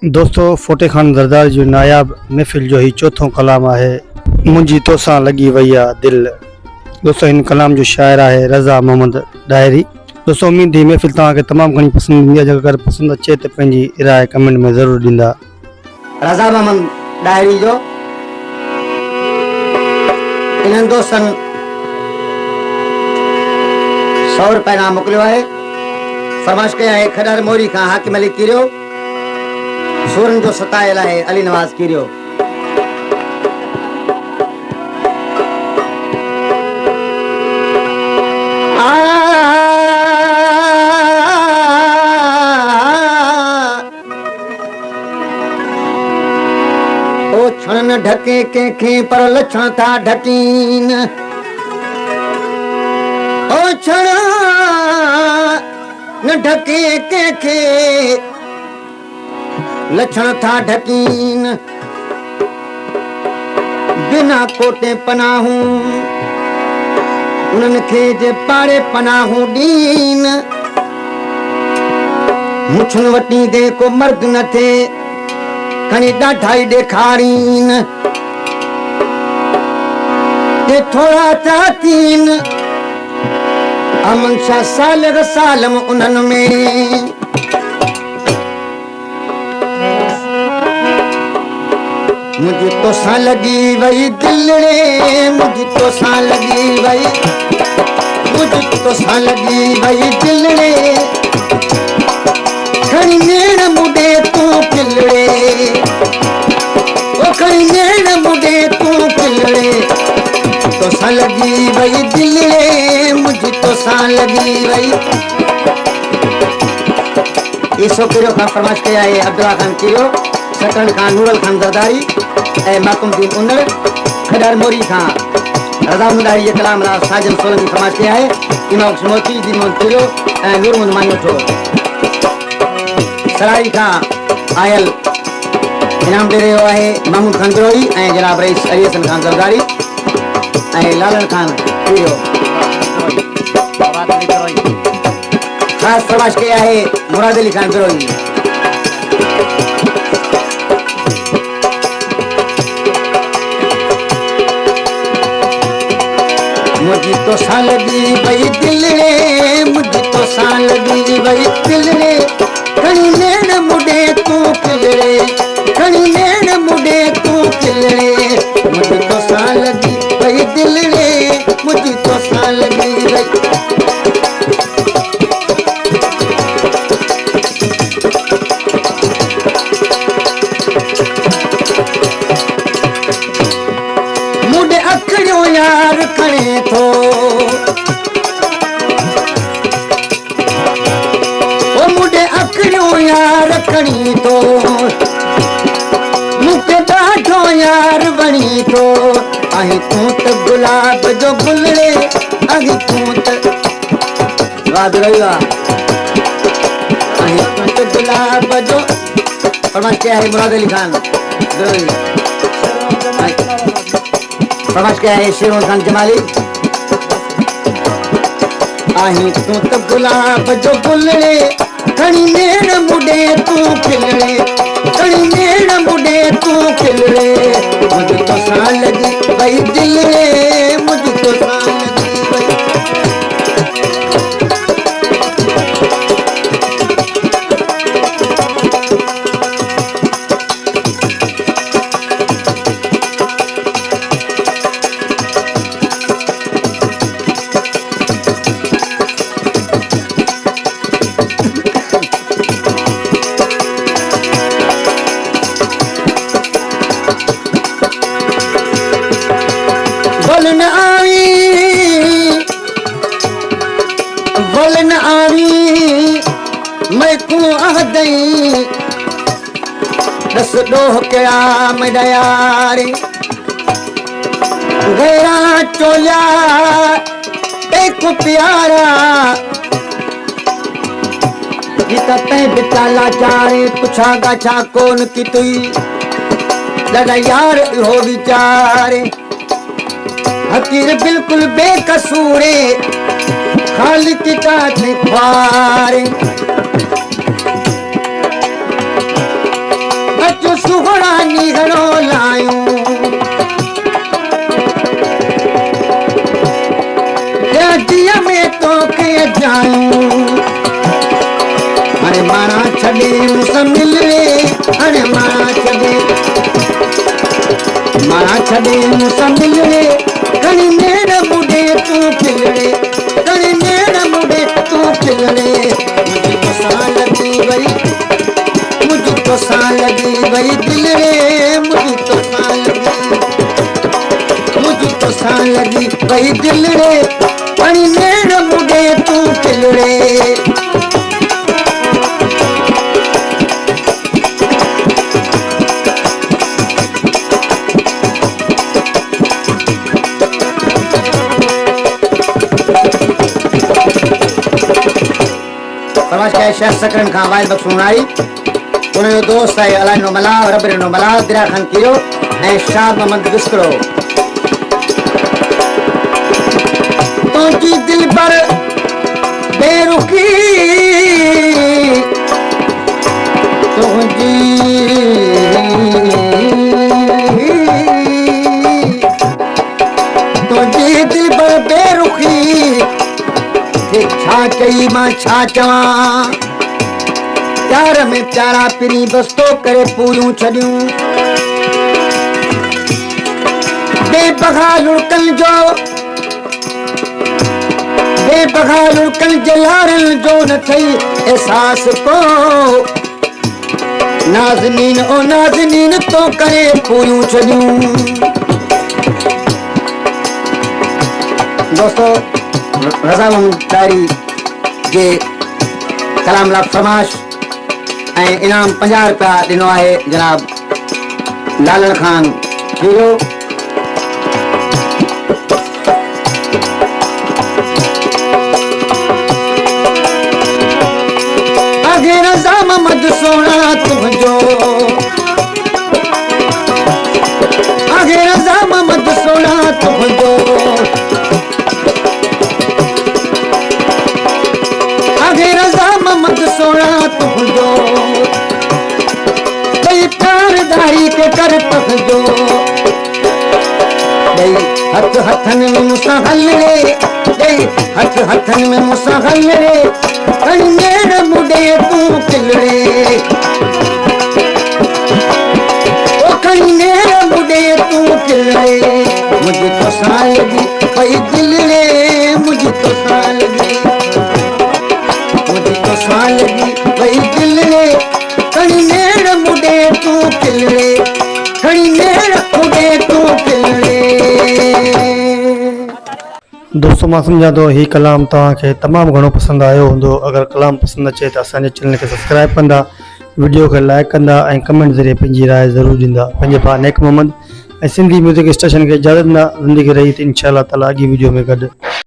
दोस्तों फ़तेह ख़ान ज़रदारी जो नायाब महफ़िल जो ही चौथों कलाम है मुंहिंजी तोसां लगी वई आहे दिल। दोस्तों इन कलाम जो शायर है रज़ा मोहम्मद डायरी। दोस्तों उम्मीद ही महफ़िल तव्हांखे तमामु घणी पसंद ईंदी आहे। अगर पसंद अचे तो पंहिंजी राय कमेंट में ज़रूर ॾींदा। रज़ा मोहम्मद डायरी जो इन्हनि दोस्तनि 100 रुपया इनाम मोकिलियो आहे। फरमाइश कई आहे खॾार मोरी खां हाकिम अली कीरियो, सूरन जो सतायल आहे अली नवाज़ कीरियो। ओ छण न ढके कंहिंखे पर लछण था ढकीन। ओ छण न ढके कंहिंखे लछण था ढकीन। बिना कोटे पनाहूं उन्हनि खे जे पाड़े पनाहूं ॾीन। मुछुनि वटी दे को मर्द न थे खणी ॾाढाई ॾेखारीन। ते थोड़ा चातीन अमन शाह साल रसालम उन्हनि में। मुझे तो सा लगी वही दिल रे, मुझे तो सा लगी वही, मुझे तो सा लगी वही दिल रे। खड़ी नेण मुडे तू किलड़े, ओ खड़ी नेण मुडे तू किलड़े। तो सा लगी वही दिल रे, मुझे तो सा लगी वही। इसो किरो खां फरमाइश कया है अब्दुल्ला खान किरो, सकन खान नूरल खान ज़रदारी ए माकुमदीन उन्नड़। खॾार मोरी खां रज़ा मोहम्मद डायरी जे कलाम रा साजन सोलन की फरमाइश कया है इमाम मोती दिन मोहम्मद किरो ए नूर मोहम्मद मानी उठो। सराई खां आयल इनाम दे रहियो आहे महमूद खान गिरोही ऐं जनाब रईस अली हसन खान ज़रदारी ऐं लालन खान किरो। ख़ासि फरमाइश कया है मुराद अली खान गिरोही। मुझे तो सा लगी वही दिल रे, मुझे तो सा लगी वही दिल रे। खड़ी नेण मुडे तू किलड़े, खड़ी नेण मुडे तू किलड़े। मुझे तो सा लगी वही दिल रे, मुझे तो सा लगी वही। मुडे अखड़ियो यार खणे थो, ओ मुडे अखड़ियो यार खणी थो। मूंखे ॾाढो यार वणी थो। आई तूं त गुलाब जो गुलड़े, आई तूं त वाद रही आहे। आई तूं त गुलाब जो फरमाइश क्या है मुराद अली खान फरमाइश क्या है शेर खान जमाली। आई तू तो गुलाब जो गुलड़े, खड़ी नेण मुडे तू खिलड़े, खड़ी नेण मुडे तू खिलड़े। मुझे तो सा लगी वही दिल रे, मुझे तो सा लगी वही। बोलन आवी मैं को आहदई दस डोह कया मैं दयारे। गैरा चोया एक प्यारा गीता तै बिचाला चारे पुछा गाछा कौन की तुई दादा यार हो विचारे। हकीर बिल्कुल बेकसूरे खालिक का ख्वारे। आयूं अरे मारा छॾे मूंसां मिलड़े अरे मारा छॾे मूंसां मिलड़े घणी नेड़ मुॾे तूं खिलड़े घणी नेड़ मुॾे तूं खिलड़े मुंहिंजी तोसां लॻी वई मुंहिंजी तोसां लॻी वई दिल रे मुंहिंजी तोसां लॻी वई दिल रे घणी नेड़ मुॾे तूं खिलड़े समाज के शेख सकरन खां वाइद बख्शुनाई उनजो दोस्त आहे अलाइनो मला रबरिनो मला दिरा खान कियो ऐं शाह मोहम्मद बिस्करो तुंहिंजी दिल पर बेरुखी तुंहिंजी दिल पर बेरुखी छा चई मां छा चवां प्यार में प्यारा पिरी बस्तो करे पूरियूं छॾियूं बेबगा लुड़कन जे लारन जो न थई एहसास को नाज़नीन ओ नाज़नीन तो करे पूरियूं छॾियूं दोस्तों रज़ा मोहम्मद डायरी जे कलाम ला फरमाश ऐं इनाम 50 रुपया ॾिनो आहे जनाब लालन खान हीरो आगे रज़ा मोहम्मद सोना तुंहिंजो आगे रज़ा मोहम्मद सोना तुंहिंजो मोहम्मद सोना तुंहिंजो भई प्यारदारी के कर तुंहिंजो भई हथ हथन में मूंसां हलड़े भई हथ हथन में मूंसां हलड़े घणी नेड़ मुॾे तूं खिलड़े ओ घणी नेड़ मुॾे तूं खिलड़े मुंहिंजी तोसां लॻी भई दिल रे मुंहिंजी तोसां लॻी लगी वही दिल रे घणी नेड़ मुॾे तूं खिलड़े घणी नेड़ मुॾे तूं खिलड़े दोस्तों मां सम्झां थो हीउ कलाम तव्हांखे तमामु घणो पसंदि आयो हूंदो अगरि कलाम पसंदि अचे त असांजे चैनल खे सब्सक्राइब कंदा वीडियो खे लाइक कंदा ऐं कमेंट ज़रिए पंहिंजी राय ज़रूरु ॾींदा पंहिंजे भाउ नेक मोहम्मद ऐं सिंधी म्यूज़िक स्टेशन खे इजाज़त ॾींदा ज़िंदगी रही त इंशाअल्लाह ताला अॻी वीडियो में गॾु